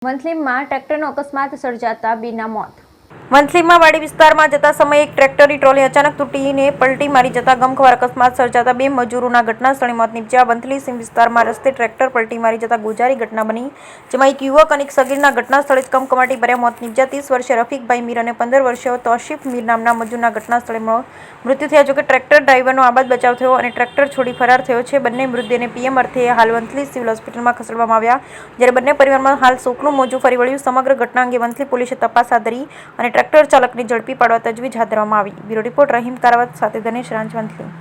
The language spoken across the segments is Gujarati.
વંથલીમાં ટ્રેક્ટરનો અકસ્માત સર્જાતા બેના મોત. વંથલીમાં વાડી વિસ્તારમાં જતા સમયે એક ટ્રેક્ટરની ટ્રોલી અચાનક તૂટીને પલટી મારી જતા ગમખ્વાર અકસ્માત સર્જાતા બે મજૂરોના ઘટના સ્થળે મોત નીપજ્યા. વંથલી સીમ વિસ્તારમાં રસ્તે ટ્રેક્ટર પલટી મારી જતા ગોજારી ઘટના બની, જેમાં એક યુવક અને એક સગીરના ઘટના સ્થળે જ કમકમાટી ભર્યા મોત નીપજ્યા. 30 વર્ષીય રફીકભાઈ મીર અને 15 વર્ષીય તૌસીફ મીર નામના મજૂરના ઘટના સ્થળે મૃત્યુ થયા. જોકે ટ્રેક્ટર ડ્રાઈવરનો આબાદ બચાવ થયો અને ટ્રેક્ટર છોડી ફરાર થયો છે. બંને મૃતદેહને પીએમ અર્થે હાલ વંથલી સિવિલ હોસ્પિટલમાં ખસેડવામાં આવ્યા, જ્યારે બંને પરિવારમાં હાલ શોકનું મોજું ફરી વળ્યું. સમગ્ર ઘટના અંગે વંથલી પોલીસે તપાસ હાથ ધરી અને ટ્રેક્ટર ચાલકને ઝડપી પાડવા તજવીજ હાથ ધરવામાં આવી. બ્યુરો રિપોર્ટ રહીમ કારાવત સાથે ધનેશ રાંચ, વંથલી.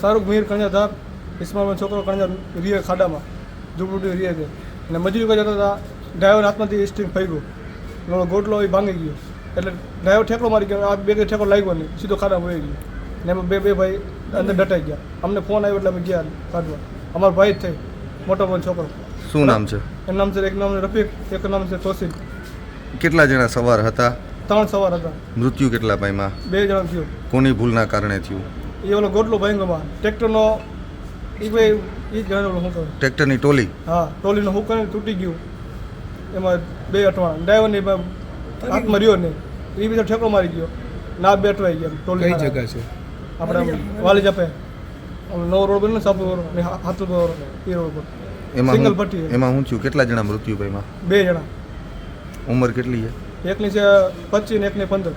શાહરુખ મીર કણજાધાર ઇસ્માલનો છોકરો કણજાર રીએ ખાડામાં ઝૂંપડી રીએ છે અને મજૂરી કરવા જતા હતા. ડ્રાઈવર હાથમાંથી સ્ટીરિંગ ફરી ગયો, ગોટલો એ ભાંગી ગયો એટલે ડ્રાઈવર ઠેકડો મારી ગયો. આ બે ઠેકડો લાગ્યો નહીં, સીધો ખાડામાં વહી ગયો ને એમાં બે ભાઈ અંદર દટાઈ ગયા. અમને ફોન આવ્યો એટલે અમે ગયા કાઢવા. અમારો ભાઈ જ થઈ, મોટો ભાઈ છોકરો. શું નામ છે? એનું નામ છે, એક નામ છે રફીક, એક નામ છે તૌસીફ. કેટલા જણા સવાર હતા? 3 સવાર હતા. મૃત્યુ કેટલા પામ્યા? 2 જણા થયું. કોની ભૂલના કારણે થયું? એ ઓલો ગોટલો ભાંગોમાં ટ્રેક્ટરનો એ ભાઈ એ જ જાણેલું શું કહે. ટ્રેક્ટરની ટોલી? હા, ટોલીનો હુકમ તૂટી ગયું, એમાં 2 અટવાણ. ડ્રાઈવરની હાથમાં રહ્યો નહીં, એ બીજો ઠેકડો મારી ગયો ના 2 અટવાઈ ગયા. ટોલી કઈ જગ્યા છે? આપણે વાલી જાપે નવો રોડ બન્યો ને સાપુ રોડ હાથુ રોડ, એ રોડ પર સિંગલ પટ્ટી. એમાં શું થયું? કેટલા જણા મૃત્યુ પામ્યા? 2 જણા. ઉંમર કેટલી છે? એકની છે 25 ને એકની 15.